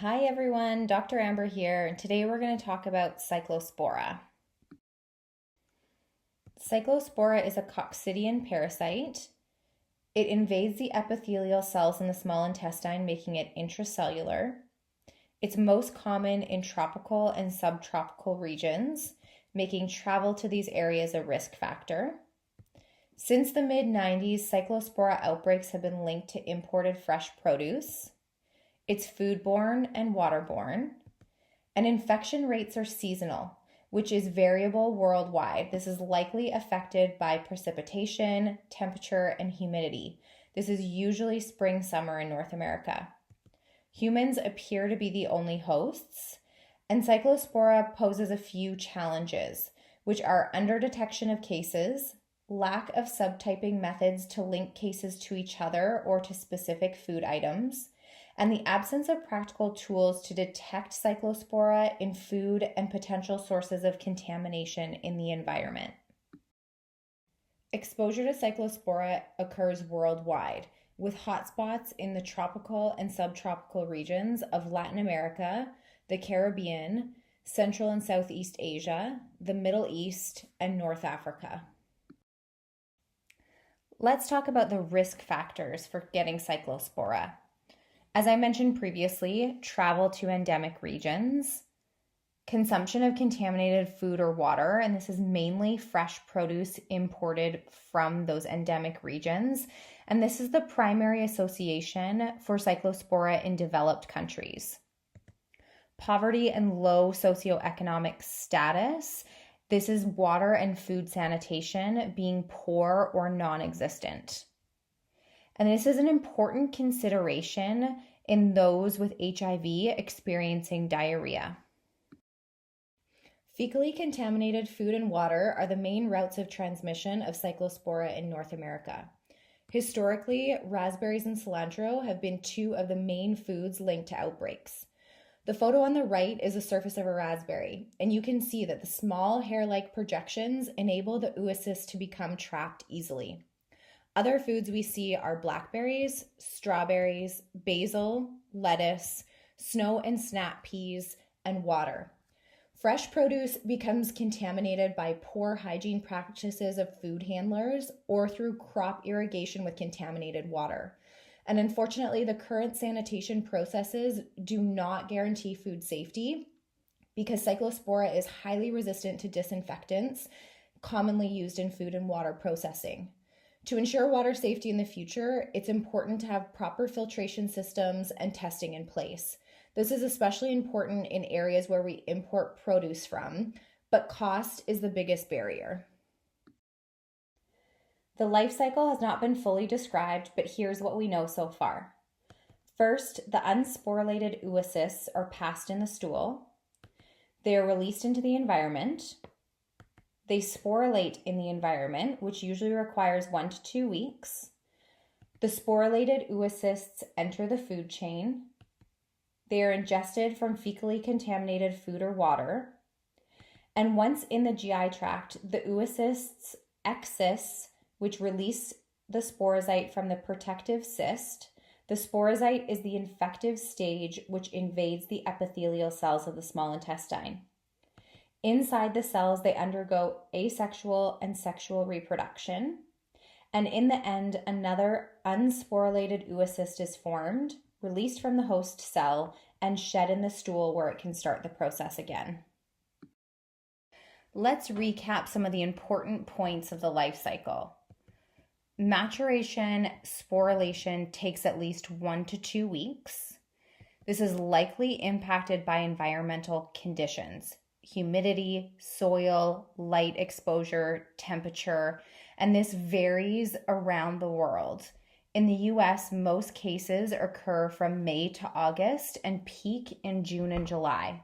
Hi everyone, Dr. Amber here, and today we're going to talk about Cyclospora. Cyclospora is a coccidian parasite. It invades the epithelial cells in the small intestine, making it intracellular. It's most common in tropical and subtropical regions, making travel to these areas a risk factor. Since the mid-90s, Cyclospora outbreaks have been linked to imported fresh produce. It's foodborne and waterborne, and infection rates are seasonal, which is variable worldwide. This is likely affected by precipitation, temperature, and humidity. This is usually spring, summer in North America. Humans appear to be the only hosts, and Cyclospora poses a few challenges, which are underdetection of cases, lack of subtyping methods to link cases to each other or to specific food items, and the absence of practical tools to detect Cyclospora in food and potential sources of contamination in the environment. Exposure to Cyclospora occurs worldwide, with hotspots in the tropical and subtropical regions of Latin America, the Caribbean, Central and Southeast Asia, the Middle East, and North Africa. Let's talk about the risk factors for getting Cyclospora. As I mentioned previously, travel to endemic regions, consumption of contaminated food or water, and this is mainly fresh produce imported from those endemic regions, and this is the primary association for Cyclospora in developed countries. Poverty and low socioeconomic status, this is water and food sanitation being poor or non-existent. And this is an important consideration in those with HIV experiencing diarrhea. Fecally contaminated food and water are the main routes of transmission of Cyclospora in North America. Historically, raspberries and cilantro have been two of the main foods linked to outbreaks. The photo on the right is the surface of a raspberry, and you can see that the small hair-like projections enable the oocyst to become trapped easily. Other foods we see are blackberries, strawberries, basil, lettuce, snow and snap peas, and water. Fresh produce becomes contaminated by poor hygiene practices of food handlers or through crop irrigation with contaminated water. And unfortunately, the current sanitation processes do not guarantee food safety because Cyclospora is highly resistant to disinfectants commonly used in food and water processing. To ensure water safety in the future, it's important to have proper filtration systems and testing in place. This is especially important in areas where we import produce from, but cost is the biggest barrier. The life cycle has not been fully described, but here's what we know so far. First, the unsporulated oocysts are passed in the stool. They are released into the environment. They sporulate in the environment, which usually requires 1 to 2 weeks. The sporulated oocysts enter the food chain. They are ingested from fecally contaminated food or water. And once in the GI tract, the oocysts exist, which release the sporocyte from the protective cyst. The sporocyte is the infective stage, which invades the epithelial cells of the small intestine. Inside the cells, they undergo asexual and sexual reproduction. And in the end, another unsporulated oocyst is formed, released from the host cell, and shed in the stool where it can start the process again. Let's recap some of the important points of the life cycle. Maturation, sporulation takes at least 1 to 2 weeks. This is likely impacted by environmental conditions. Humidity, soil, light exposure, temperature, and this varies around the world. In the US, most cases occur from May to August and peak in June and July.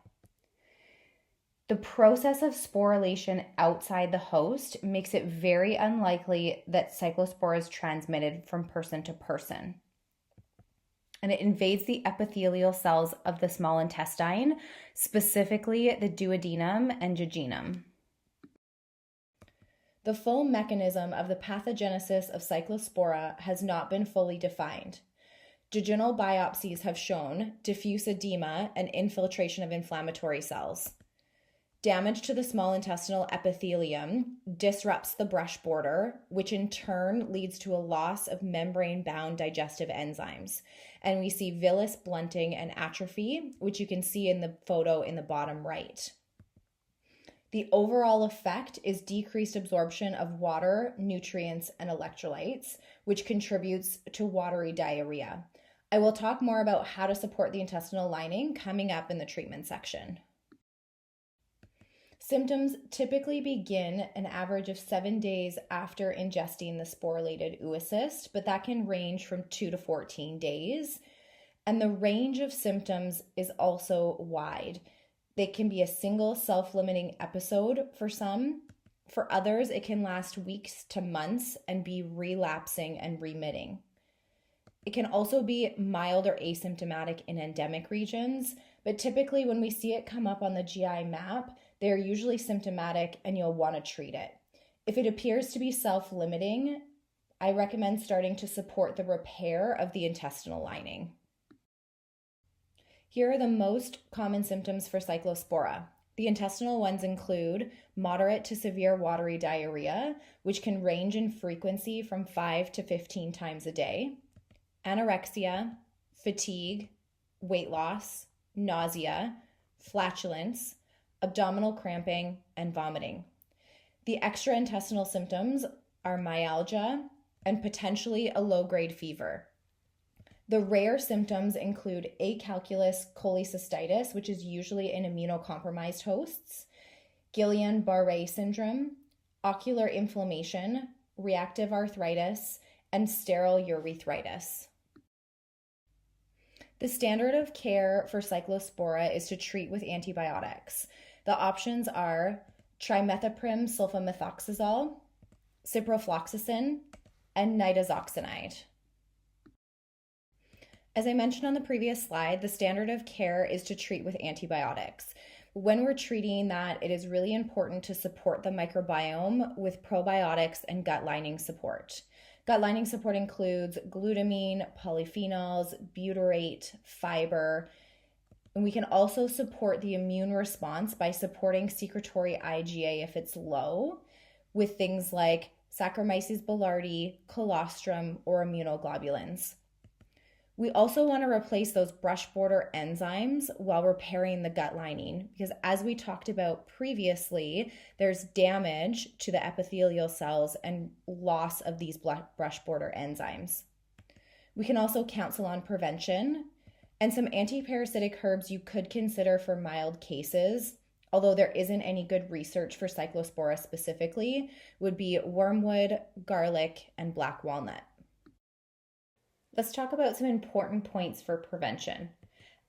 The process of sporulation outside the host makes it very unlikely that Cyclospora is transmitted from person to person. And it invades the epithelial cells of the small intestine, specifically the duodenum and jejunum. The full mechanism of the pathogenesis of Cyclospora has not been fully defined. Jejunal biopsies have shown diffuse edema and infiltration of inflammatory cells. Damage to the small intestinal epithelium disrupts the brush border, which in turn leads to a loss of membrane-bound digestive enzymes. And we see villus blunting and atrophy, which you can see in the photo in the bottom right. The overall effect is decreased absorption of water, nutrients, and electrolytes, which contributes to watery diarrhea. I will talk more about how to support the intestinal lining coming up in the treatment section. Symptoms typically begin an average of 7 days after ingesting the sporulated oocyst, but that can range from 2 to 14 days. And the range of symptoms is also wide. They can be a single self-limiting episode for some. For others, it can last weeks to months and be relapsing and remitting. It can also be mild or asymptomatic in endemic regions, but typically when we see it come up on the GI map, they're usually symptomatic and you'll want to treat it. If it appears to be self-limiting, I recommend starting to support the repair of the intestinal lining. Here are the most common symptoms for Cyclospora. The intestinal ones include moderate to severe watery diarrhea, which can range in frequency from 5 to 15 times a day, anorexia, fatigue, weight loss, nausea, flatulence, abdominal cramping, and vomiting. The extraintestinal symptoms are myalgia and potentially a low-grade fever. The rare symptoms include acalculous cholecystitis, which is usually in immunocompromised hosts, Guillain-Barré syndrome, ocular inflammation, reactive arthritis, and sterile urethritis. The standard of care for Cyclospora is to treat with antibiotics. The options are trimethoprim sulfamethoxazole, ciprofloxacin, and nitazoxanide. As I mentioned on the previous slide, the standard of care is to treat with antibiotics. When we're treating that, it is really important to support the microbiome with probiotics and gut lining support. Gut lining support includes glutamine, polyphenols, butyrate, fiber, and we can also support the immune response by supporting secretory IgA if it's low with things like Saccharomyces boulardii, colostrum, or immunoglobulins. We also want to replace those brush border enzymes while repairing the gut lining because as we talked about previously, there's damage to the epithelial cells and loss of these brush border enzymes. We can also counsel on prevention and some antiparasitic herbs you could consider for mild cases, although there isn't any good research for Cyclospora specifically, would be wormwood, garlic, and black walnut. Let's talk about some important points for prevention.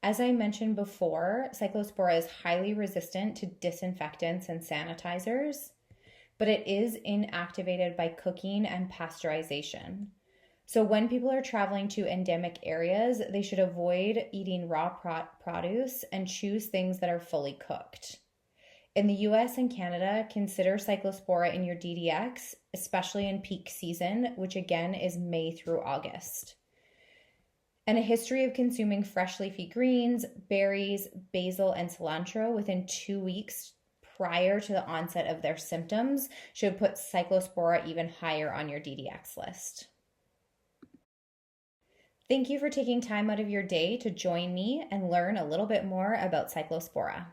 As I mentioned before, Cyclospora is highly resistant to disinfectants and sanitizers, but it is inactivated by cooking and pasteurization. So when people are traveling to endemic areas, they should avoid eating raw produce and choose things that are fully cooked. In the US and Canada, consider Cyclospora in your DDX, especially in peak season, which again is May through August. And a history of consuming fresh leafy greens, berries, basil, and cilantro within 2 weeks prior to the onset of their symptoms should put Cyclospora even higher on your DDX list. Thank you for taking time out of your day to join me and learn a little bit more about Cyclospora.